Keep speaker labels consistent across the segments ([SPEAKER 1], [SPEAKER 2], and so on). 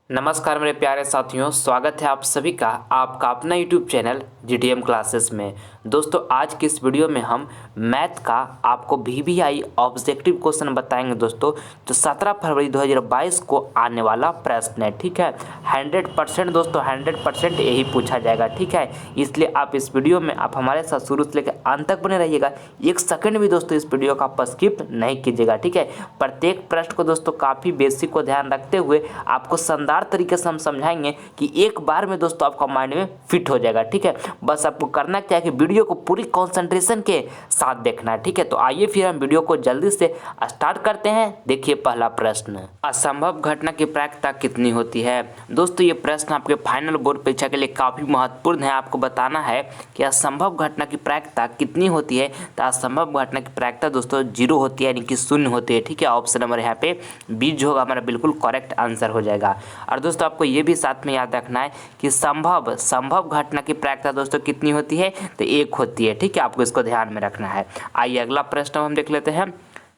[SPEAKER 1] नमस्कार मेरे प्यारे साथियों, स्वागत है आप सभी का आपका अपना यूट्यूब चैनल जीटीएम क्लासेस में। दोस्तों आज की इस वीडियो में हम मैथ का आपको वीवीआई ऑब्जेक्टिव क्वेश्चन बताएंगे दोस्तों, जो 17 फरवरी 2022 को आने वाला प्रश्न है। ठीक है, 100% दोस्तों 100% यही पूछा जाएगा। ठीक है, इसलिए आप इस वीडियो में आप हमारे साथ शुरू से लेकर अंत तक बने रहिएगा। एक सेकंड भी दोस्तों इस वीडियो का आप स्किप नहीं कीजिएगा। ठीक है, प्रत्येक प्रश्न को दोस्तों काफ़ी बेसिक को ध्यान रखते हुए आपको शानदार तरीके से हम समझाएंगे कि एक बार में दोस्तों आपका माइंड में फिट हो जाएगा। ठीक है, बस आपको करना क्या है कि वीडियो को पूरी कंसंट्रेशन के साथ देखना है। ठीक है, तो आइए फिर हम वीडियो को जल्दी से स्टार्ट करते हैं। देखिए पहला प्रश्न, असंभव घटना की प्रायिकता कितनी होती है। दोस्तों ये प्रश्न आपके फाइनल बोर्ड परीक्षा के लिए काफी महत्वपूर्ण है। आपको बताना है कि असंभव घटना की प्रायिकता कितनी होती है। तो असंभव घटना की प्रायिकता दोस्तों 0 होती है, यानी कि 0 होती है। ठीक है, ऑप्शन नंबर यहाँ पे बी जो होगा हमारा बिल्कुल करेक्ट आंसर हो जाएगा। और दोस्तों आपको ये भी साथ में याद रखना है कि संभव घटना की प्रायिकता दोस्तों कितनी होती है, तो 1 होती है। ठीक है, आपको इसको ध्यान में रखना है। आइए अगला प्रश्न हम देख लेते हैं।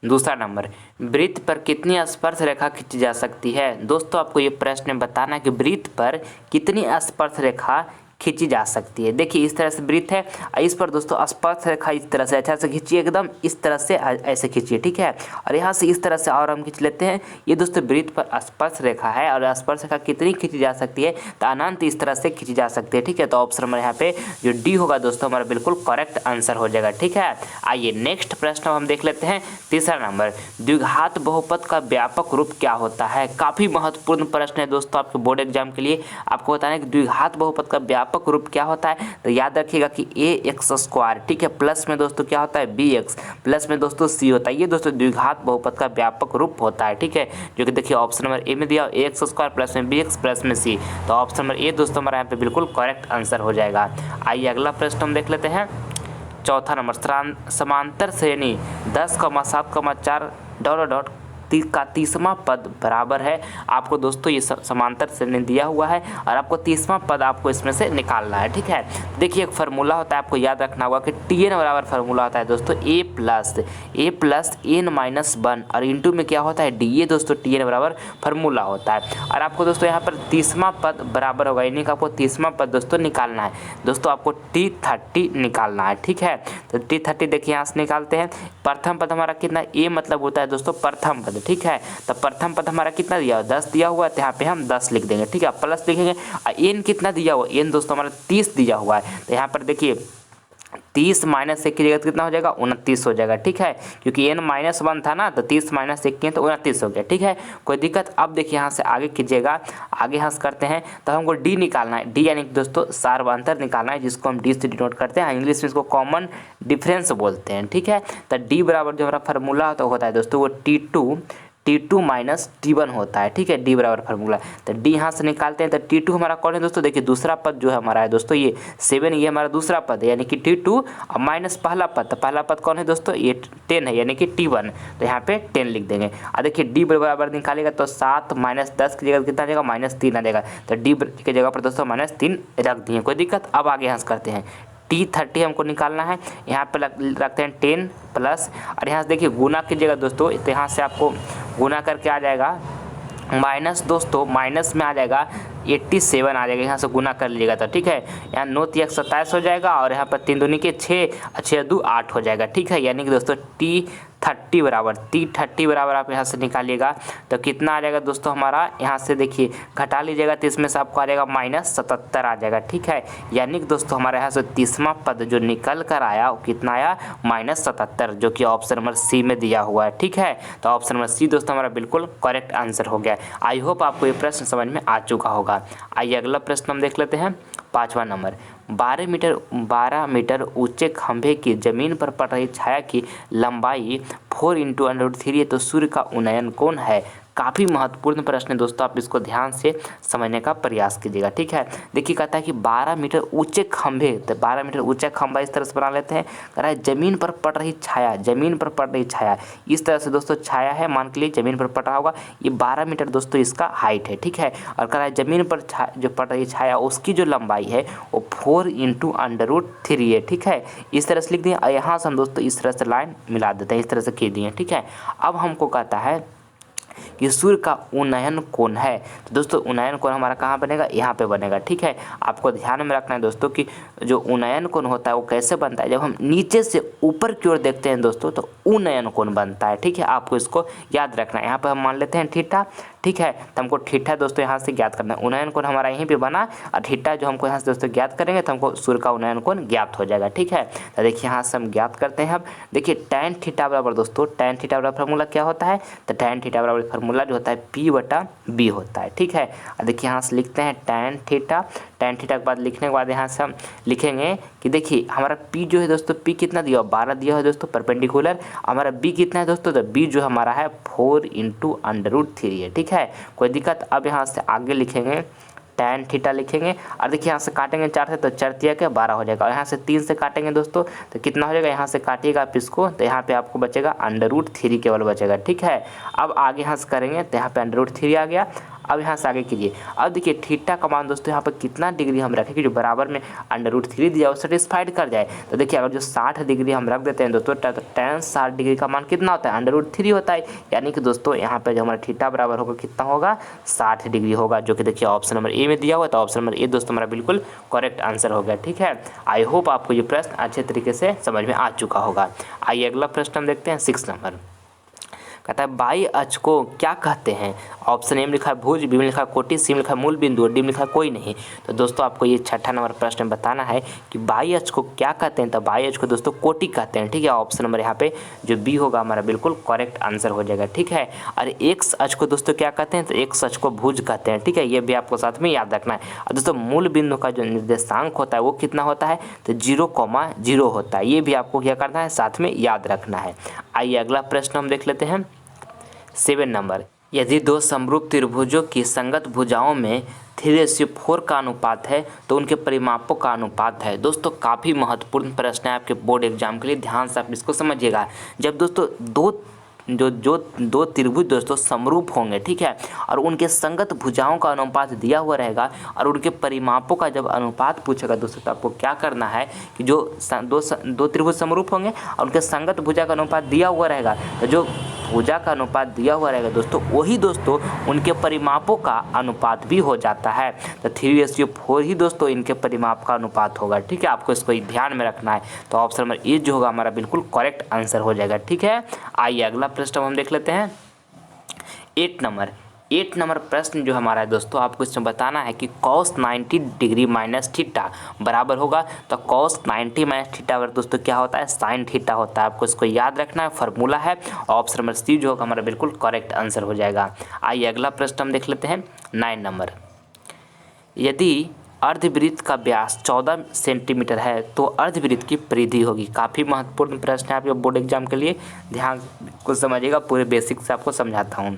[SPEAKER 1] दूसरा नंबर, वृत्त पर कितनी स्पर्श रेखा खींची जा सकती है। दोस्तों आपको ये प्रश्न बताना है कि वृत्त पर कितनी स्पर्श रेखा खींची जा सकती है। देखिए इस तरह से वृत्त है, इस पर दोस्तों स्पर्श रेखा इस तरह से अच्छा से खींचिए, एकदम इस तरह से ऐसे खींचिए। ठीक है, और यहाँ से इस तरह से और हम खींच लेते हैं। ये दोस्तों वृत्त पर स्पर्श रेखा है, और स्पर्श रेखा कितनी खींची जा सकती है, तो अनंत इस तरह से खींची जा सकती है। ठीक है, तो ऑप्शन नंबर यहाँ पे जो डी होगा दोस्तों हमारा बिल्कुल करेक्ट आंसर हो जाएगा। ठीक है, आइए नेक्स्ट प्रश्न हम देख लेते हैं। तीसरा नंबर, द्विघात बहुपद का व्यापक रूप क्या होता है। काफी महत्वपूर्ण प्रश्न है दोस्तों आपके बोर्ड एग्जाम के लिए। आपको बताना है कि द्विघात बहुपद का व्यापक रूप क्या होता है, तो याद रखिएगा कि ax²। ठीक है, प्लस में दोस्तों क्या होता है bx, प्लस में दोस्तों c होता है। ये दोस्तों द्विघात बहुपद का व्यापक रूप होता है। ठीक है, जो कि देखिए ऑप्शन नंबर ए में दिया ax² प्लस में bx प्लस में c, तो ऑप्शन नंबर ए दोस्तों हमारा यहाँ पे बिल्कुल करेक्ट आंसर हो जाएगा। आइए अगला प्रश्न हम देख लेते हैं। चौथा नंबर, समांतर श्रेणी 10,7,4 ... का 30वां पद बराबर है। आपको दोस्तों ये समांतर श्रेणी दिया हुआ है और आपको 30वां पद आपको इसमें से निकालना है। ठीक है, देखिए एक फार्मूला होता है, आपको याद रखना होगा कि tn बराबर फार्मूला होता है दोस्तों a प्लस n-1 और इंटू में क्या होता है d। ये दोस्तों tn बराबर फार्मूला होता है। और आपको दोस्तों यहाँ पर 30वां पद बराबर होगा, यानी कि आपको 30वां पद दोस्तों निकालना है। दोस्तों आपको t30 निकालना है। ठीक है, तो t30 देखिए यहाँ से निकालते हैं। प्रथम पद हमारा कितना, a मतलब होता है दोस्तों प्रथम पद। ठीक है, तो प्रथम पद हमारा कितना दिया हुआ, 10 दिया हुआ है, तो यहाँ पे हम 10 लिख देंगे। ठीक है, प्लस लिखेंगे। एन कितना दिया हुआ, एन दोस्तों हमारा 30 दिया हुआ है, तो यहाँ पर देखिए 30 माइनस 1 की जगह कितना हो जाएगा, 29 हो जाएगा। ठीक है, क्योंकि n-1 था ना, तो 30 माइनस 1 किए तो 29 हो गया। ठीक है, कोई दिक्कत। अब देखिए यहाँ से आगे कीजिएगा, आगे यहाँ से करते हैं, तो हमको d निकालना है। d यानी कि दोस्तों सार्वंतर निकालना है, जिसको हम d से डिनोट करते हैं, इंग्लिश में इसको कॉमन डिफरेंस बोलते हैं। ठीक है, तो d बराबर जो हमारा फार्मूला होता है दोस्तों वो T2 माइनस T1 होता है। ठीक है, d बराबर फार्मूला, तो d यहाँ से निकालते हैं। तो T2 हमारा कौन है दोस्तों, देखिए दूसरा पद जो है हमारा है दोस्तों ये 7, ये हमारा दूसरा पद है, यानी कि T2 और माइनस पहला पद, तो पहला पद कौन है दोस्तों, ये 10 है, यानी कि T1, तो यहाँ पे 10 लिख देंगे। और देखिए d बराबर निकालेगा तो 7 माइनस 10 की जगह कितना आ जाएगा, -3 आ जाएगा, तो d की जगह पर दोस्तों -3 रख दिए। कोई दिक्कत। अब आगे यहाँ से करते हैं, T30 हमको निकालना है। यहाँ पे रखते हैं 10 प्लस, और यहाँ से देखिए गुना कीजिएगा दोस्तों, तो यहाँ से आपको गुना करके आ जाएगा माइनस, दोस्तों माइनस में आ जाएगा 87 आ जाएगा। यहाँ से गुना कर लीजिएगा तो ठीक है, यहाँ 9 3 27 हो जाएगा, और यहाँ पर 3 दूनी के 6 6 2 8 हो जाएगा। ठीक है, यानी कि दोस्तों T30 बराबर आप यहाँ से निकालिएगा तो कितना आ जाएगा दोस्तों हमारा, यहाँ से देखिए घटा लीजिएगा, तो इसमें से आपको आ जाएगा -77 आ जाएगा। ठीक है, यानी कि दोस्तों हमारे यहाँ से 30वां पद जो निकल कर आया वो कितना आया, -77, जो कि ऑप्शन नंबर सी में दिया हुआ है। ठीक है, तो ऑप्शन नंबर सी दोस्तों हमारा बिल्कुल करेक्ट आंसर हो गया। आई होप आपको ये प्रश्न समझ में आ चुका होगा। आइए अगला प्रश्न हम देख लेते हैं। 5वां नंबर, 12 मीटर ऊंचे खंभे की जमीन पर पड़ रही छाया की लंबाई 4 × √3 है, तो सूर्य का उन्नयन कौन है। काफ़ी महत्वपूर्ण प्रश्न है दोस्तों, आप इसको ध्यान से समझने का प्रयास कीजिएगा। ठीक है, देखिए कहता है कि 12 मीटर ऊंचे खंभे, तो 12 मीटर ऊंचा खंभा इस तरह से बना लेते हैं। कह रहा है जमीन पर पड़ रही छाया, इस तरह से दोस्तों छाया है, मान के लिए जमीन पर पड़ रहा होगा, ये 12 मीटर दोस्तों इसका हाइट है। ठीक है, और कह रहा है जमीन पर जो पड़ रही छाया उसकी जो लंबाई है वो 4 × √3 है। ठीक है, इस तरह से लिख दिए, और यहाँ से हम दोस्तों इस तरह से लाइन मिला देते हैं, इस तरह से खींच दिए। ठीक है, अब हमको कहता है कि सूर्य का उन्नयन कोण है। तो दोस्तों उन्नयन कोण हमारा कहाँ बनेगा, यहाँ पे बनेगा। ठीक है, आपको ध्यान में रखना है दोस्तों कि जो उन्नयन कोण होता है वो कैसे बनता है, जब हम नीचे से ऊपर की ओर देखते हैं दोस्तों तो उन्नयन कोण बनता है। ठीक है, आपको इसको याद रखना है। यहाँ पर हम मान लेते हैं थीटा। ठीक है, तो हमको थीटा दोस्तों यहाँ से ज्ञात करना है। उन्नयन कोण हमारा यहीं पे बना और थीटा जो हमको यहाँ से दोस्तों ज्ञात करेंगे तो हमको सूर्य का उन्नयन कोण ज्ञात हो जाएगा। ठीक है, तो देखिए यहाँ से हम ज्ञात करते हैं। अब देखिए tan थीटा बराबर दोस्तों, tan थीटा बराबर फार्मूला क्या होता है, तो tan थीटा बराबर फार्मूला जो होता है P/B होता है। ठीक है, और देखिए यहाँ से लिखते हैं tan थीटा के बाद लिखने के बाद यहाँ से हम लिखेंगे कि देखिए हमारा P जो है दोस्तों, P कितना दिया हो, 12 दिया हो दोस्तों परपेंडिकुलर। हमारा B कितना है दोस्तों, तो B जो हमारा है 4 × √3 है। ठीक है, कोई दिक्कत। अब यहाँ से आगे लिखेंगे tan थीटा लिखेंगे और देखिए यहाँ से काटेंगे 4 से तो 4 तिया के 12 हो जाएगा और यहाँ से 3 से काटेंगे दोस्तों तो कितना हो जाएगा, यहाँ से काटिएगा आप इसको तो यहाँ पे आपको बचेगा √3 केवल बचेगा। ठीक है, अब आगे यहाँ से करेंगे तो यहाँ पे √3 आ गया। अब यहाँ से आगे कीजिए। अब देखिए थीटा का मान दोस्तों यहाँ पर कितना डिग्री हम रखें कि जो बराबर में √3 दिया वो सेटिस्फाइड कर जाए। तो देखिए अगर जो 60 डिग्री हम रख देते हैं दोस्तों तो tan 60 डिग्री का मान कितना होता है, √3 होता है। यानी कि दोस्तों यहाँ पे जो हमारा थीटा बराबर होगा कितना होगा, 60 डिग्री होगा, जो कि देखिए ऑप्शन नंबर ए में दिया हुआ है। तो ऑप्शन नंबर ए दोस्तों हमारा बिल्कुल करेक्ट आंसर हो गया। ठीक है, आई होप आपको ये प्रश्न अच्छे तरीके से समझ में आ चुका होगा। आइए अगला प्रश्न हम देखते हैं 6 नंबर। कहता है बाई अक्ष को क्या कहते हैं। ऑप्शन ए में लिखा है भुज, बी में लिखा है कोटि, सी में लिखा है मूल बिंदु और डी में लिखा है कोई नहीं। तो दोस्तों आपको ये 6ठा नंबर प्रश्न में बताना है कि बाई अक्ष को क्या कहते हैं। तो बाई अक्ष को दोस्तों कोटि कहते हैं। ठीक है, ऑप्शन नंबर यहाँ पे जो बी होगा हमारा बिल्कुल करेक्ट आंसर हो जाएगा। ठीक है, और एक्स अक्ष को दोस्तों क्या कहते हैं, तो एक्स अक्ष को भुज कहते हैं। ठीक है, ये भी आपको साथ में याद रखना है। और दोस्तों मूल बिंदु का जो निर्देशांक होता है वो कितना होता है, तो 0,0 होता है। ये भी आपको क्या करना है, साथ में याद रखना है। आइए अगला प्रश्न हम देख लेते हैं 7 नंबर। यदि दो समरूप त्रिभुजों की संगत भुजाओं में 3:4 का अनुपात है तो उनके परिमापों का अनुपात है। दोस्तों काफ़ी महत्वपूर्ण प्रश्न है आपके बोर्ड एग्जाम के लिए, ध्यान से आप इसको समझिएगा। जब दोस्तों दो त्रिभुज दोस्तों समरूप होंगे, ठीक है, और उनके संगत भुजाओं का अनुपात दिया हुआ रहेगा और उनके परिमापों का जब अनुपात पूछेगा दोस्तों तो आपको क्या करना है कि जो दो त्रिभुज समरूप होंगे और उनके संगत भुजा का अनुपात दिया हुआ रहेगा, तो जो भुजा का अनुपात दिया हुआ रहेगा दोस्तों वही दोस्तों उनके परिमापों का अनुपात भी हो जाता है। तो 3:4 ही दोस्तों इनके परिमाप का अनुपात होगा। ठीक है, आपको इसको ध्यान में रखना है। तो ऑप्शन नंबर ए जो होगा हमारा बिल्कुल करेक्ट आंसर हो जाएगा। ठीक है, आइए अगला प्रश्न हम देख लेते हैं 8 नंबर प्रश्न जो हमारा है दोस्तों, आपको इसमें बताना है कि cos 90 डिग्री माइनस थीटा बराबर होगा। तो cos 90 माइनस थीटा बराबर दोस्तों क्या होता है, साइन थीटा होता है। आपको इसको याद रखना है, फार्मूला है। ऑप्शन नंबर सी जो होगा हमारा बिल्कुल करेक्ट आंसर हो जाएगा। आइए अगला प्रश्न हम देख लेते हैं 9 नंबर। यदि अर्धवृत्त का व्यास 14 सेंटीमीटर है तो अर्धवृत्त की परिधि होगी। काफ़ी महत्वपूर्ण प्रश्न है आपके बोर्ड एग्जाम के लिए, ध्यान को समझिएगा। पूरे बेसिक से आपको समझाता हूँ।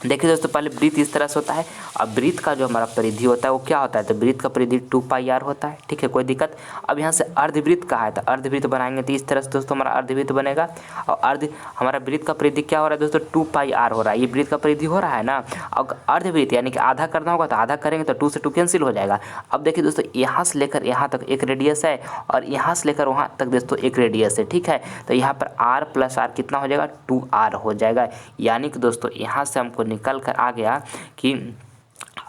[SPEAKER 1] देखिए दोस्तों पहले वृत्त इस तरह से होता है और वृत्त का जो हमारा परिधि होता है वो क्या होता है, तो वृत्त का परिधि 2πr होता है। ठीक है, कोई दिक्कत। अब यहाँ से अर्धवृत्त का है तो अर्धवृत्त बनाएंगे तो इस तरह से दोस्तों हमारा अर्धवृत्त बनेगा और हमारा वृत्त का परिधि क्या हो रहा है दोस्तों, 2πr हो रहा है। ये वृत्त का परिधि हो रहा है ना। अब अर्धवृत्त यानी कि आधा करना होगा तो आधा करेंगे तो 2 से 2 कैंसिल हो जाएगा। अब देखिए दोस्तों यहाँ से लेकर यहाँ तक एक रेडियस है और यहाँ से लेकर वहाँ तक दोस्तों एक रेडियस है। ठीक है, तो यहाँ पर r + r कितना हो जाएगा, 2r हो जाएगा। यानी कि दोस्तों यहाँ से हमको निकल कर आ गया कि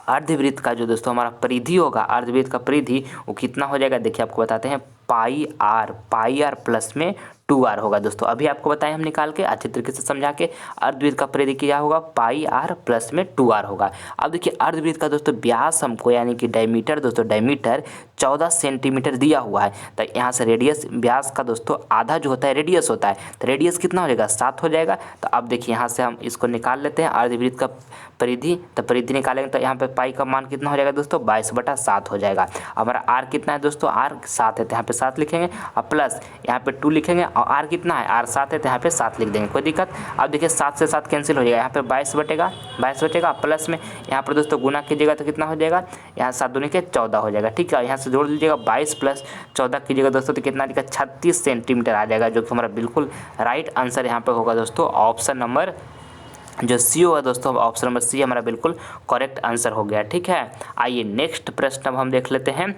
[SPEAKER 1] अर्धवृत्त का जो दोस्तों हमारा परिधि होगा, अर्धवृत्त का परिधि वो कितना हो जाएगा, देखिए आपको बताते हैं πr प्लस में 2r होगा दोस्तों। अभी आपको बताएं हम निकाल के अच्छे तरीके से समझा के, अर्धवृत्त का परिधि क्या होगा, πr प्लस में 2r होगा। अब देखिए अर्धवृत्त का दोस्तों व्यास हमको यानी कि डायमीटर दोस्तों, डायमीटर 14 सेंटीमीटर दिया हुआ है। तो यहाँ से रेडियस व्यास का दोस्तों आधा जो होता है रेडियस होता है, तो रेडियस कितना हो जाएगा, 7 हो जाएगा। तो अब देखिए यहाँ से हम इसको निकाल लेते हैं अर्धवृत्त का परिधि। तो परिधि निकालेंगे तो यहाँ पे पाई का मान कितना हो जाएगा दोस्तों, 22/7 हो जाएगा। हमारा r कितना है दोस्तों, r 7 है तो यहाँ पे 7 लिखेंगे और प्लस यहाँ पे 2 लिखेंगे और r कितना है, r 7 है तो यहाँ पे 7 लिख देंगे, कोई दिक्कत। अब देखिए 7 से 7 कैंसिल हो जाएगा, यहाँ पे 22 बचेगा प्लस में यहाँ पर दोस्तों गुना कीजिएगा तो कितना हो जाएगा, यहाँ 7 दूनी के 14 हो जाएगा। ठीक है, यहाँ से जोड़ लीजिएगा 22 + 14 कीजिएगा दोस्तों तो कितना आएगा, 36 सेंटीमीटर आ जाएगा, जो कि हमारा बिल्कुल राइट आंसर यहाँ पे होगा दोस्तों। ऑप्शन नंबर जो सी होगा दोस्तों, ऑप्शन नंबर सी हमारा बिल्कुल करेक्ट आंसर हो गया। ठीक है, आइए नेक्स्ट प्रश्न अब हम देख लेते हैं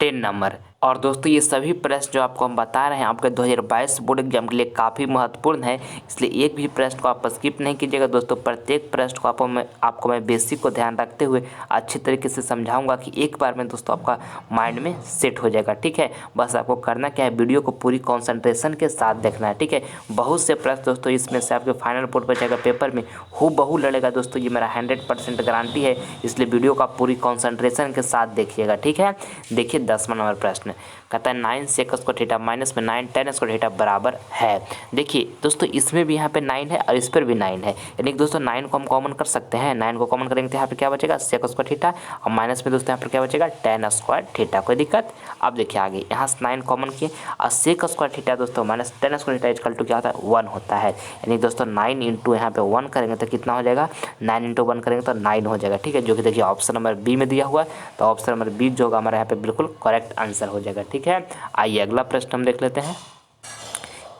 [SPEAKER 1] 10 नंबर। और दोस्तों ये सभी प्रश्न जो आपको हम बता रहे हैं आपके 2022 बोर्ड एग्जाम के लिए काफ़ी महत्वपूर्ण है, इसलिए एक भी प्रश्न को आप स्किप नहीं कीजिएगा दोस्तों। प्रत्येक प्रश्न को आपको मैं बेसिक को ध्यान रखते हुए अच्छी तरीके से समझाऊंगा कि एक बार में दोस्तों आपका माइंड में सेट हो जाएगा। ठीक है, बस आपको करना क्या है, वीडियो को पूरी कॉन्सेंट्रेशन के साथ देखना है। ठीक है, बहुत से प्रश्न दोस्तों इसमें से आपके फाइनल बोर्ड पर जाएगा पेपर में हूबहू लड़ेगा दोस्तों, ये मेरा 100% गारंटी है, इसलिए वीडियो को आप पूरी कॉन्सेंट्रेशन के साथ देखिएगा। ठीक है, देखिए 10वां नंबर प्रश्न कहता है 9 सेक स्क्वायर थीटा माइनस में 9 tan स्क्वायर थीटा बराबर है। देखिए दोस्तों इसमें भी यहाँ पे 9 है और इस पर भी 9 है, यानी कि दोस्तों 9 को हम कॉमन कर सकते हैं। 9 को कॉमन करेंगे तो यहाँ पे क्या बचेगा सेक स्क्वायर थीटा, और माइनस में दोस्तों यहाँ पर क्या बचेगा tan स्क्वायर थीटा। कोई दिक्कत? अब देखिए आगे यहाँ से 9 कॉमन किए और सेक स्क्वायर थीटा दोस्तों minus tan square theta equal to क्या होता है 1 होता है, यानी दोस्तों 9 इंटू यहाँ पे 1 करेंगे तो कितना हो जाएगा 9 इंटू 1 करेंगे तो 9 हो जाएगा। ठीक है, जो कि देखिए ऑप्शन नंबर बी में दिया हुआ है, तो ऑप्शन नंबर बी जो होगा हमारा यहाँ पे बिल्कुल करेक्ट आंसर हो जाएगा। ठीक है, आइए अगला प्रश्न हम देख लेते हैं।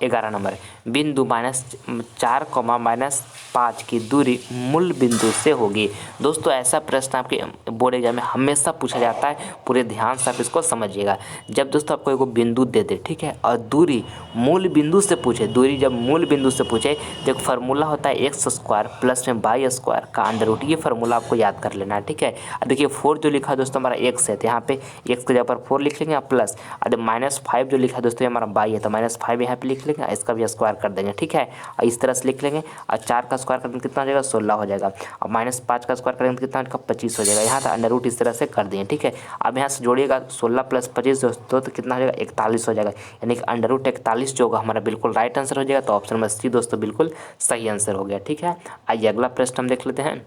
[SPEAKER 1] 11 नंबर बिंदु -4, -5 की दूरी मूल बिंदु से होगी। दोस्तों ऐसा प्रश्न आपके बोर्ड एग्जाम में हमेशा पूछा जाता है, पूरे ध्यान से आप इसको समझिएगा। जब दोस्तों आपको एक बिंदु दे दे, ठीक है, और दूरी मूल बिंदु से पूछे, दूरी जब मूल बिंदु से पूछे तो एक फार्मूला होता है x² प्लस में y² का अंडर रूट, ये फार्मूला आपको याद कर लेना है। ठीक है, देखिए 4 जो लिखा है दोस्तों हमारा x है, तो यहाँ पे x के जगह पर 4 लिख लेंगे प्लस, और -5 जो लिखा है दोस्तों हमारा y है, तो -5 यहाँ पे लिख लेंगे, इसका भी स्क्वायर कर देंगे। ठीक है, और इस तरह से लिख लेंगे, और 4 का स्क्वायर करेंगे कितना हो जाएगा 16 हो जाएगा, और -5 का स्क्वायर करेंगे तो कितना होगा 25 हो जाएगा। यहाँ तक अंडर रूट इस तरह से कर दिए। ठीक है, अब यहाँ से जोड़िएगा 16 + 25 दोस्तों तो कितना हो जाएगा 41 हो जाएगा, यानी कि अंडर रूट 41 जो होगा हमारा बिल्कुल राइट आंसर हो जाएगा। तो ऑप्शन नंबर सी दोस्तों बिल्कुल सही आंसर हो गया। ठीक है, आइए अगला प्रश्न हम देख लेते हैं।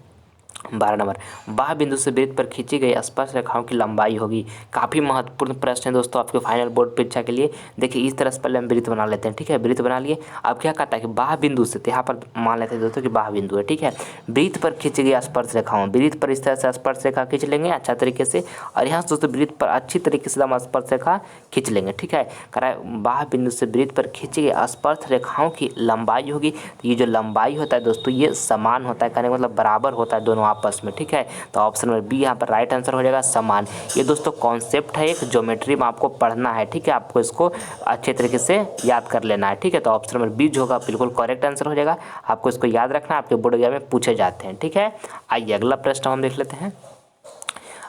[SPEAKER 1] 12 नंबर बाह्य बिंदु से वृत्त पर खींची गई स्पर्श रेखाओं की लंबाई होगी। काफ़ी महत्वपूर्ण प्रश्न है दोस्तों आपके फाइनल बोर्ड परीक्षा के लिए। देखिए इस तरह से पहले हम वृत्त बना लेते हैं। ठीक है, वृत्त बना लिए। अब क्या कहता है कि बाह्य बिंदु से, तो यहाँ पर मान लेते हैं दोस्तों कि बाह्य बिंदु है। ठीक है, वृत्त पर खींची गई स्पर्श रेखाओं, वृत्त पर इस तरह से स्पर्श रेखा खींच लेंगे अच्छा तरीके से, और यहाँ से दोस्तों वृत्त पर अच्छी तरीके से हम स्पर्श रेखा खींच लेंगे। ठीक है, कह रहा है बाह्य बिंदु से वृत्त पर खींची गई स्पर्श रेखाओं की लंबाई होगी। तो ये जो लंबाई होता है दोस्तों ये समान होता है, कहने का मतलब बराबर होता है दोनों आपस में। ठीक है, तो ऑप्शन नंबर बी यहाँ पर राइट आंसर हो जाएगा समान। ये दोस्तों कॉन्सेप्ट है, एक ज्योमेट्री में आपको पढ़ना है। ठीक है, आपको इसको अच्छे तरीके से याद कर लेना है। ठीक है, तो ऑप्शन नंबर बी जो होगा बिल्कुल करेक्ट आंसर हो जाएगा। आपको इसको याद रखना है, आपके बोर्ड एग्जाम में पूछे जाते हैं। ठीक है, आइए अगला प्रश्न हम देख लेते हैं।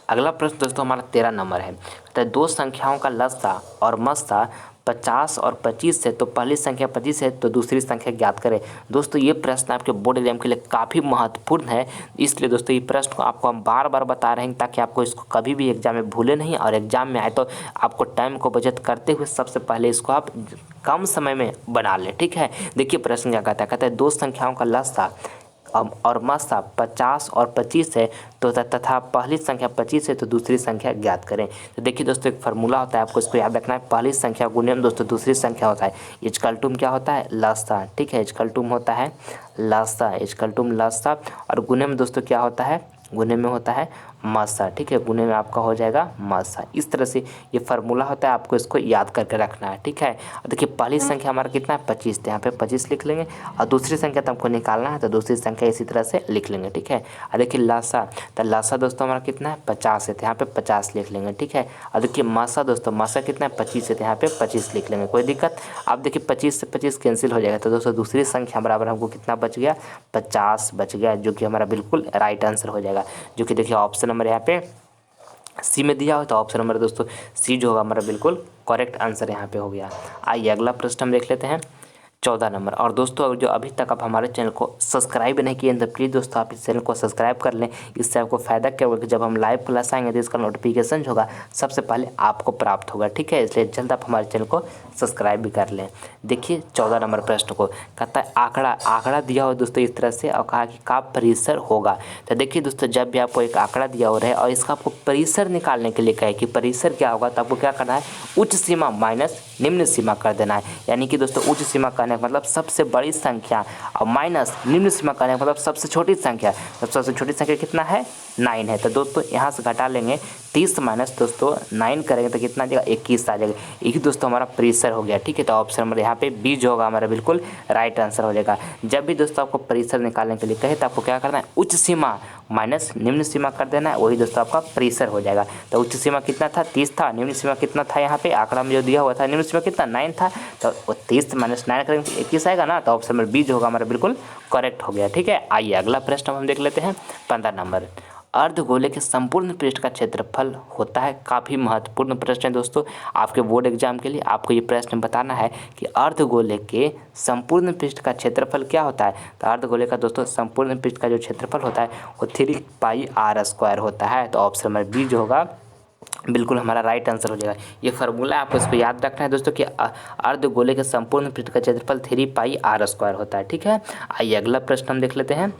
[SPEAKER 1] अगला प्रश्न दोस्तों हमारा 13 नंबर है, तो दो संख्याओं का लसाअ और मसाअ 50 और 25 है, तो पहली संख्या 25 है तो दूसरी संख्या ज्ञात करें। दोस्तों ये प्रश्न आपके बोर्ड एग्जाम के लिए काफ़ी महत्वपूर्ण है, इसलिए दोस्तों ये प्रश्न को आपको हम बार बार बता रहे हैं ताकि आपको इसको कभी भी एग्जाम में भूले नहीं, और एग्जाम में आए तो आपको टाइम को बचत करते हुए सबसे पहले इसको आप कम समय में बना लें। ठीक है, देखिए प्रश्न क्या कहता है दो संख्याओं का लसाअ और मसाअ 50 और 25 है, तो तथा पहली संख्या 25 है तो दूसरी संख्या ज्ञात करें। तो देखिए दोस्तों एक फार्मूला होता है, आपको इसको याद रखना है। पहली संख्या गुणन दोस्तों दूसरी संख्या होता है इक्वल टू क्या होता है लसाअ। ठीक है, इक्वल टू होता है लसाअ, इक्वल टू लसाअ, और गुणे में दोस्तों क्या होता है, गुणे में होता है मसाअ। ठीक है, गुणे में आपका हो जाएगा मसाअ। इस तरह से ये फार्मूला होता है, आपको इसको याद करके रखना है। ठीक है, और देखिए पहली संख्या हमारा कितना है 25, तो यहाँ पे 25 लिख लेंगे, और दूसरी संख्या तो हमको निकालना है तो दूसरी संख्या इसी तरह से लिख लेंगे। ठीक है, और देखिए लसाअ, तो लसाअ दोस्तों हमारा कितना है 50 है, तो यहाँ पे 50 लिख लेंगे। ठीक है, और देखिए मसाअ दोस्तों मसाअ कितना है 25 है, तो यहाँ पे 25 लिख लेंगे। कोई दिक्कत? अब देखिए 25 से 25 कैंसिल हो जाएगा, तो दोस्तों दूसरी संख्या बराबर हमको कितना बच गया 50 बच गया, जो कि हमारा बिल्कुल राइट आंसर हो जाएगा। जो कि देखिए ऑप्शन नंबर यहाँ पे सी में दिया हो, तो ऑप्शन नंबर दोस्तों सी जो होगा हमारा बिल्कुल करेक्ट आंसर यहाँ पे हो गया। आइए अगला प्रश्न हम देख लेते हैं। 14 नंबर, और दोस्तों जो अभी तक आप हमारे चैनल को सब्सक्राइब नहीं किए हैं तो प्लीज़ दोस्तों आप इस चैनल को सब्सक्राइब कर लें। इससे आपको फ़ायदा क्या होगा कि जब हम लाइव क्लास आएंगे तो इसका नोटिफिकेशन जो होगा सबसे पहले आपको प्राप्त होगा। ठीक है, इसलिए जल्द आप हमारे चैनल को सब्सक्राइब भी कर लें। देखिए 14 नंबर प्रश्न को कहता है आंकड़ा दिया हो दोस्तों इस तरह से, और कहा कि का परिसर होगा। तो देखिए दोस्तों जब भी आपको एक आंकड़ा दिया हो रहा है और इसका आपको परिसर निकालने के लिए कहे कि परिसर क्या होगा, तो आपको क्या करना है उच्च सीमा माइनस निम्न सीमा कर देना है। यानी कि दोस्तों उच्च सीमा करने का मतलब सबसे बड़ी संख्या और माइनस निम्न सीमा करने का मतलब सबसे छोटी संख्या। तो सबसे छोटी संख्या कितना है 9 है, तो दोस्तों यहाँ से घटा लेंगे 30 माइनस दोस्तों 9 करेंगे तो कितना आ जाएगा, 21 आ जाएगा। यही दोस्तों हमारा प्रेशर हो गया। ठीक है, तो ऑप्शन नंबर यहाँ पे बी जो होगा हमारा बिल्कुल राइट आंसर हो जाएगा। जब भी दोस्तों आपको प्रेशर निकालने के लिए कहे तो आपको क्या करना है, उच्च सीमा माइनस निम्न सीमा कर देना है, वही दोस्तों आपका प्रेशर हो जाएगा। तो उच्च सीमा कितना था, 30 था, निम्न सीमा कितना था, यहाँ पे आंकड़ा में जो दिया हुआ था निम्न सीमा कितना 9 था, तो 30 माइनस 9 करेंगे तो 21 आएगा ना। तो ऑप्शन नंबर बी जो होगा हमारा बिल्कुल करेक्ट हो गया। ठीक है, आइए अगला प्रश्न हम देख लेते हैं 15 नंबर। अर्धगोले के संपूर्ण पृष्ठ का क्षेत्रफल होता है। काफ़ी महत्वपूर्ण प्रश्न है दोस्तों, आपके बोर्ड एग्जाम के लिए आपको ये प्रश्न बताना है कि अर्धगोले के संपूर्ण पृष्ठ का क्षेत्रफल क्या होता है। तो अर्धगोले का दोस्तों संपूर्ण पृष्ठ का जो क्षेत्रफल होता है वो 3πr² होता है। तो ऑप्शन नंबर बी जो होगा बिल्कुल हमारा राइट आंसर हो जाएगा। ये फार्मूला आपको इसको याद रखना है दोस्तों कि अर्धगोले के संपूर्ण पृष्ठ का क्षेत्रफल 3πr² होता है। ठीक है, आइए अगला प्रश्न हम देख लेते हैं।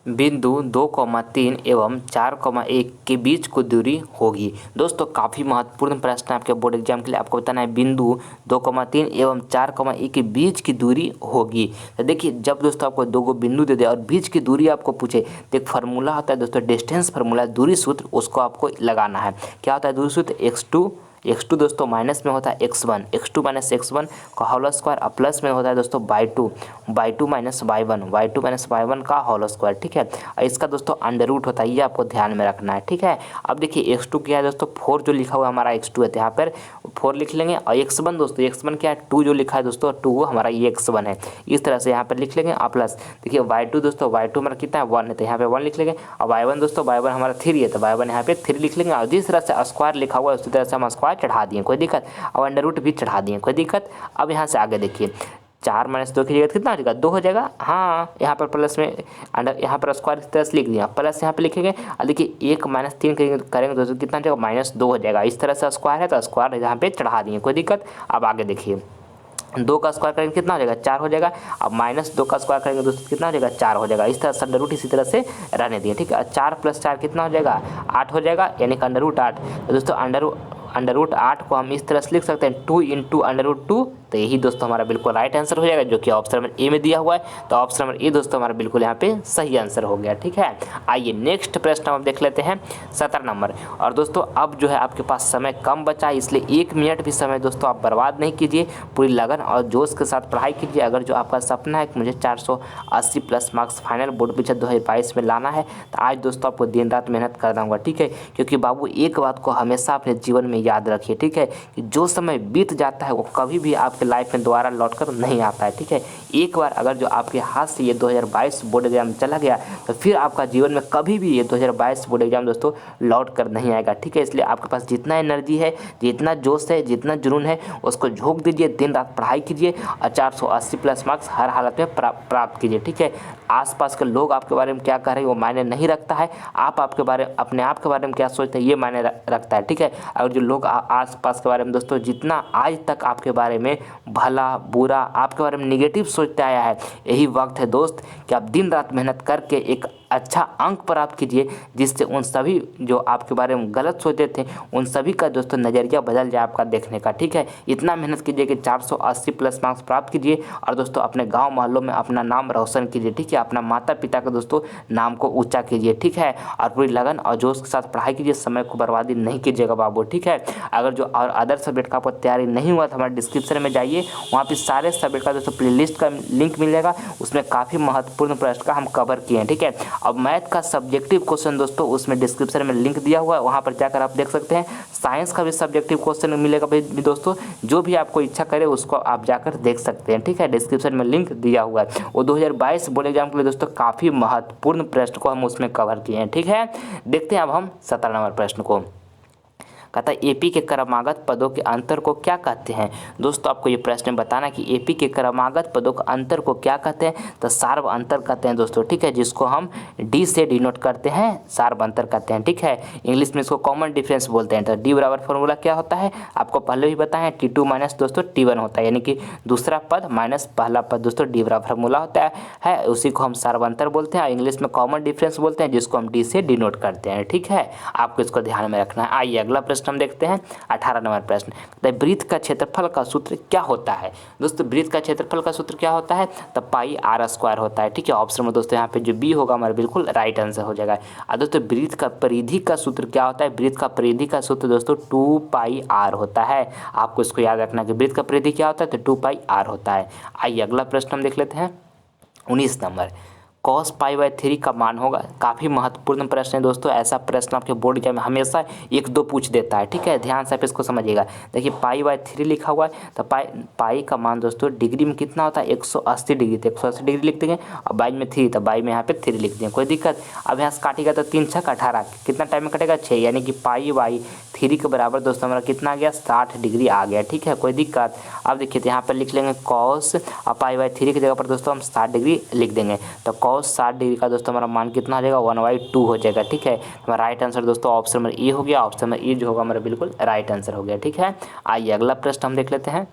[SPEAKER 1] बिंदु 2,3 एवं 4,1 के बीच की दूरी होगी। दोस्तों काफ़ी महत्वपूर्ण प्रश्न है आपके बोर्ड एग्जाम के लिए, आपको बताना है बिंदु 2,3 एवं 4,1 के बीच की दूरी होगी। तो देखिए जब दोस्तों आपको दो बिंदु दे दे और बीच की दूरी आपको पूछे तो एक फार्मूला होता है दोस्तों, डिस्टेंस फार्मूला, दूरी सूत्र, उसको आपको लगाना है। क्या होता है दूरी सूत्र, x2 दोस्तों माइनस में होता है x2 माइनस x1 का होल स्क्वायर, और प्लस में होता है दोस्तों y2 माइनस y1 का होल स्क्वायर। ठीक है, और इसका दोस्तों अंडर रूट होता है, ये आपको ध्यान में रखना है। ठीक है, अब देखिए x2 क्या है दोस्तों, 4 जो लिखा हुआ है हमारा x2 है, तो यहाँ पर 4 लिख लेंगे, और x1 दोस्तों x1 क्या है, 2 जो लिखा है दोस्तों 2 हमारा ये x1 है, इस तरह से यहाँ पर लिख लेंगे। और प्लस देखिए y2 दोस्तों y2 हमारा कितना है 1 है, तो यहाँ पे 1 लिख लेंगे, और y1 दोस्तों y1 हमारा 3 है, तो y1 यहाँ पे 3 लिख लेंगे। और जिस तरह से स्क्वायर लिखा हुआ है उसी तरह से हम स्क्वायर चढ़ा दिए, कोई दिक्कत, और अंडर रूट भी चढ़ा दिए, कोई दिक्कत। अब यहाँ से आगे देखिए 4 माइनस 2 की जगह कितना हो जाएगा, 2 हो जाएगा। हाँ, यहाँ पर प्लस में अंडर, यहाँ पर स्क्वायर इस तरह से लिख दिया, प्लस यहाँ पे लिखेंगे, और देखिए 1 माइनस 3 करेंगे दोस्तों कितना हो जाएगा, -2 हो जाएगा। इस तरह से स्क्वायर है तो स्क्वायर यहाँ पे चढ़ा दिए, कोई दिक्कत। अब आगे देखिए 2 का स्क्वायर करेंगे कितना हो जाएगा, 4 हो जाएगा। अब -2 का स्क्वायर करेंगे दोस्तों कितना हो जाएगा, 4 हो जाएगा। इस तरह से अंडर रूट इसी तरह से रहने दिए। ठीक है, 4 + 4 कितना हो जाएगा, 8 हो जाएगा, यानी कि अंडर रूट 8। तो दोस्तों अंडर रूट 8 को हम इस तरह से लिख सकते हैं 2 × अंडर रूट 2, तो यही दोस्तों हमारा बिल्कुल राइट आंसर हो जाएगा, जो कि ऑप्शन नंबर ए में दिया हुआ है। तो ऑप्शन नंबर ए दोस्तों हमारा बिल्कुल यहाँ पे सही आंसर हो गया। ठीक है, आइए नेक्स्ट प्रश्न हम देख लेते हैं 17 नंबर। और दोस्तों अब जो है आपके पास समय कम बचा है, इसलिए 1 मिनट भी समय दोस्तों आप बर्बाद नहीं कीजिए, पूरी लगन और जोश के साथ पढ़ाई कीजिए। अगर जो आपका सपना है कि मुझे 480 प्लस मार्क्स फाइनल बोर्ड परीक्षा 2022 में लाना है, तो आज दोस्तों आपको दिन रात मेहनत करना होगा। ठीक है, क्योंकि बाबू एक बात को हमेशा अपने जीवन में याद रखिए। ठीक है, कि जो समय बीत जाता है वो कभी भी आपके लाइफ में दोबारा लौटकर नहीं आता है। ठीक है, एक बार अगर जो आपके हाथ से ये 2022 बोर्ड एग्जाम चला गया तो फिर आपका जीवन में कभी भी ये 2022 बोर्ड एग्जाम दोस्तों लौट कर नहीं आएगा। ठीक है, इसलिए आपके पास जितना एनर्जी है, जितना जोश है, जितना जुनून है, उसको झोंक दीजिए, दिन रात पढ़ाई कीजिए और 480 प्लस मार्क्स हर हालत में प्राप्त कीजिए। ठीक है, आसपास के लोग आपके बारे में क्या कह रहे हैं वो मायने नहीं रखता है, आप अपने आप के बारे में क्या सोचते हैं ये मायने रखता है। ठीक है, और जो लोग आसपास के बारे में दोस्तों जितना आज तक आपके बारे में भला बुरा आपके बारे में निगेटिव सोचते आया है, यही वक्त है दोस्त कि आप दिन रात मेहनत करके एक अच्छा अंक प्राप्त कीजिए, जिससे उन सभी जो आपके बारे में गलत सोचते थे उन सभी का दोस्तों नज़रिया बदल जाए आपका देखने का। ठीक है, इतना मेहनत कीजिए कि 480 प्लस मार्क्स प्राप्त कीजिए और दोस्तों अपने गांव मोहल्लों में अपना नाम रोशन कीजिए। ठीक है, अपना माता पिता का दोस्तों नाम को ऊंचा कीजिए। ठीक है, और पूरी लगन और जोश के साथ पढ़ाई कीजिए, समय को बर्बादी नहीं कीजिएगा बाबू। ठीक है, अगर जो और अदर सब्जेक्ट का आपको तैयारी नहीं हुआ तो हमारे डिस्क्रिप्शन में जाइए, वहाँ पर सारे सब्जेक्ट का दोस्तों प्लेलिस्ट का लिंक मिलेगा, उसमें काफ़ी महत्वपूर्ण प्रश्न का हम कवर किए हैं। ठीक है, अब मैथ का सब्जेक्टिव क्वेश्चन दोस्तों उसमें डिस्क्रिप्शन में लिंक दिया हुआ है, वहाँ पर जाकर आप देख सकते हैं। साइंस का भी सब्जेक्टिव क्वेश्चन मिलेगा भाई दोस्तों, जो भी आपको इच्छा करे उसको आप जाकर देख सकते हैं। ठीक है, डिस्क्रिप्शन में लिंक दिया हुआ है। वो 2022 बोर्ड एग्जाम के लिए दोस्तों काफ़ी महत्वपूर्ण प्रश्न को हम उसमें कवर किए हैं। ठीक है, देखते हैं अब हम 17 नंबर प्रश्न को। कहता है एपी के क्रमागत पदों के अंतर को क्या कहते हैं। दोस्तों आपको ये प्रश्न बताना कि एपी के क्रमागत पदों के अंतर को क्या कहते हैं, तो सार्व अंतर कहते हैं दोस्तों। ठीक है, जिसको हम डी से डिनोट करते हैं, सार्व अंतर कहते हैं। ठीक है, इंग्लिश में इसको कॉमन डिफरेंस बोलते हैं। तो डी बराबर फॉर्मूला क्या होता है आपको पहले भी बताएं, T2 माइनस दोस्तों T1 होता है, यानी कि दूसरा पद माइनस पहला पद दोस्तों डी बराबर फॉर्मूला होता है, उसी को हम सार्व अंतर बोलते हैं। इंग्लिश में कॉमन डिफरेंस बोलते हैं, जिसको हम डी से डिनोट करते हैं। ठीक है, आपको इसको ध्यान में रखना है। आइए अगला प्रश्न प्रश्न हम देखते हैं 18 नंबर प्रश्न। तो वृत्त का क्षेत्रफल का सूत्र क्या होता है? दोस्तों वृत्त का क्षेत्रफल का सूत्र क्या होता है? तो पाई आर स्क्वायर होता है। ठीक है, ऑप्शन में दोस्तों यहाँ पे जो बी होगा हमारा बिल्कुल राइट आंसर हो जाएगा। और दोस्तों वृत्त का परिधि का सूत्र क्या होता है? वृत्त का परिधि का सूत्र दोस्तों 2 पाई आर होता है। आपको इसको याद रखना कि वृत्त का परिधि क्या होता है, तो 2 पाई आर होता है। आइए अगला प्रश्न हम देख लेते हैं 19 नंबर। cos π/3 का मान होगा। काफ़ी महत्वपूर्ण प्रश्न है दोस्तों, ऐसा प्रश्न आपके बोर्ड एग्जाम में हमेशा 1-2 पूछ देता है। ठीक है, ध्यान से आप इसको समझिएगा। देखिए π/3 लिखा हुआ है, तो पाई का मान दोस्तों डिग्री में कितना होता है? 180 डिग्री। तो 180 डिग्री लिख देंगे और बाई में 3, तो बाई में यहाँ पे 3 लिख देंगे, कोई दिक्कत। अब यहाँ से काटेगा तो 3 छक 18, कितना टाइम में कटेगा? 6, यानी कि π/3 के बराबर दोस्तों हमारा कितना आ गया? 60 डिग्री आ गया। ठीक है, कोई दिक्कत। अब देखिए तो यहाँ पर लिख लेंगे cos और π/3 की जगह पर दोस्तों हम 60 डिग्री लिख देंगे। तो cos 60 डिग्री का दोस्तों हमारा मान कितना हो जाएगा? 1/2 हो जाएगा। ठीक है, हमारा राइट आंसर दोस्तों ऑप्शन नंबर ए हो गया। ऑप्शन नंबर ए जो होगा हमारा बिल्कुल राइट आंसर हो गया। ठीक है, आइए अगला प्रश्न हम देख लेते हैं।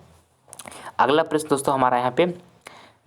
[SPEAKER 1] अगला प्रश्न दोस्तों हमारा यहाँ पे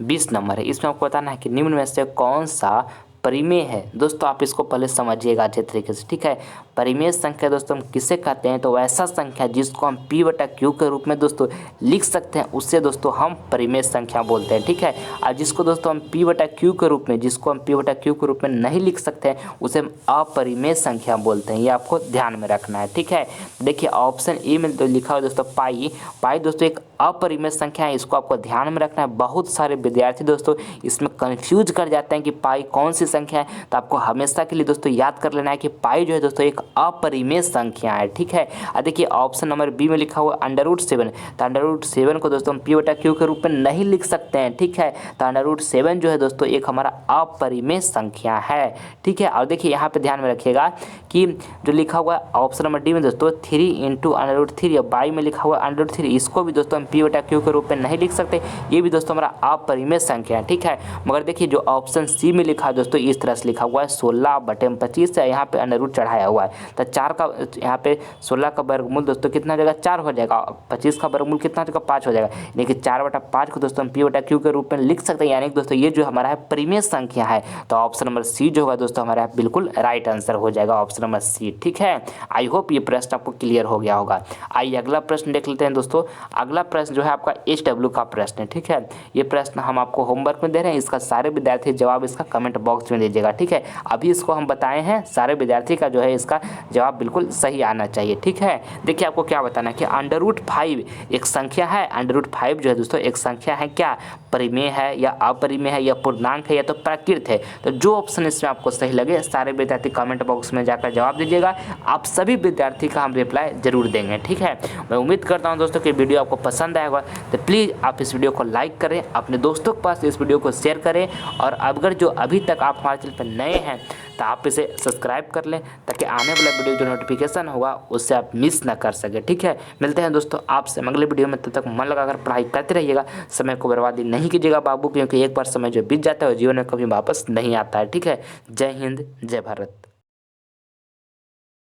[SPEAKER 1] 20 नंबर है। इसमें आपको बताना है कि निम्न में से कौन सा परिमेय है। दोस्तों आप इसको पहले समझिएगा अच्छे तरीके से। ठीक है, परिमेय संख्या दोस्तों हम किसे कहते हैं? तो वैसा संख्या जिसको हम p/q के रूप में दोस्तों लिख सकते हैं, उससे दोस्तों हम परिमेय संख्या बोलते हैं। ठीक है, और जिसको दोस्तों हम p/q के रूप में नहीं लिख सकते हैं, उसे हम अपरिमेय संख्या बोलते हैं। ये आपको ध्यान में रखना है। ठीक है, देखिए ऑप्शन ए में तो लिखा हुआ दोस्तों पाई दोस्तों एक अपरिमेय संख्या है, इसको आपको ध्यान में रखना है। बहुत सारे विद्यार्थी दोस्तों इसमें कंफ्यूज कर जाते हैं कि पाई कौन सी संख्या है, तो आपको हमेशा के लिए दोस्तों याद कर लेना है कि पाई जो है दोस्तों एक अपरिमेय संख्या है। ठीक है, और देखिए ऑप्शन नंबर बी में लिखा हुआ √7, तो √7 को दोस्तों हम p/q के रूप में नहीं लिख सकते हैं। ठीक है, तो √7 जो है दोस्तों एक हमारा अपरिमेय संख्या है। ठीक है, और देखिए यहाँ पे ध्यान में रखिएगा कि जो लिखा हुआ ऑप्शन नंबर डी में दोस्तों 3 × √3 या बाई में लिखा हुआ √3, इसको भी दोस्तों हम p/q के रूप में नहीं लिख सकते। ये भी दोस्तों हमारा अपरिमेय संख्या है। ठीक है, मगर देखिए जो ऑप्शन सी में लिखा है दोस्तों इस तरह से लिखा हुआ है 16/25 है, यहाँ पे √ चढ़ाया हुआ है। तो 4 का यहाँ पे 16 का वर्गमूल दोस्तों कितना हो जाएगा? 4 हो जाएगा। 25 का वर्गमूल कितना हो जाएगा? 5 हो जाएगा। यानी कि 4/5 को दोस्तों हम p/q के रूप में लिख सकते हैं। यानी कि दोस्तों ये जो हमारा है परिमेय संख्या है। तो ऑप्शन नंबर सी जो होगा दोस्तों हमारा बिल्कुल राइट आंसर हो जाएगा, ऑप्शन नंबर सी। ठीक है, आई होप ये प्रश्न आपको क्लियर हो गया होगा। आइए अगला प्रश्न देख लेते हैं दोस्तों। अगला प्रश्न जो है आपका HW का प्रश्न है। ठीक है, ये प्रश्न हम आपको होमवर्क में दे रहे हैं, इसका सारे विद्यार्थी जवाब इसका कमेंट बॉक्स में दीजिएगा। ठीक है, अभी इसको हम बताए हैं, सारे विद्यार्थी का जो है इसका जवाब बिल्कुल सही आना चाहिए। ठीक है, देखिए आपको क्या बताना है कि √5 एक संख्या है। √5 जो है दोस्तों एक संख्या है, क्या परिमेय है या अपरिमेय है या पूर्णांक है या तो प्राकृत है? तो जो ऑप्शन इसमें आपको सही लगे सारे विद्यार्थी कमेंट बॉक्स में जाकर जवाब दीजिएगा। आप सभी विद्यार्थी का हम रिप्लाई जरूर देंगे। ठीक है, मैं उम्मीद करता हूं दोस्तों कि वीडियो आपको पसंद आएगा। तो प्लीज़ आप इस वीडियो को लाइक करें, अपने दोस्तों के पास इस वीडियो को शेयर करें, और अगर जो अभी तक आप हमारे चैनल पर नए हैं तो आप इसे सब्सक्राइब कर लें, ताकि आने वाला वीडियो जो नोटिफिकेशन होगा उससे आप मिस ना कर सके। ठीक है, मिलते हैं दोस्तों आपसे अगले वीडियो में। तब तक मन लगाकर पढ़ाई करते रहिएगा, समय को बर्बादी नहीं कीजिएगा बाबू, क्योंकि एक बार समय जो बीत जाता है वो जीवन में कभी वापस नहीं आता है। ठीक है, जय हिंद, जय भारत।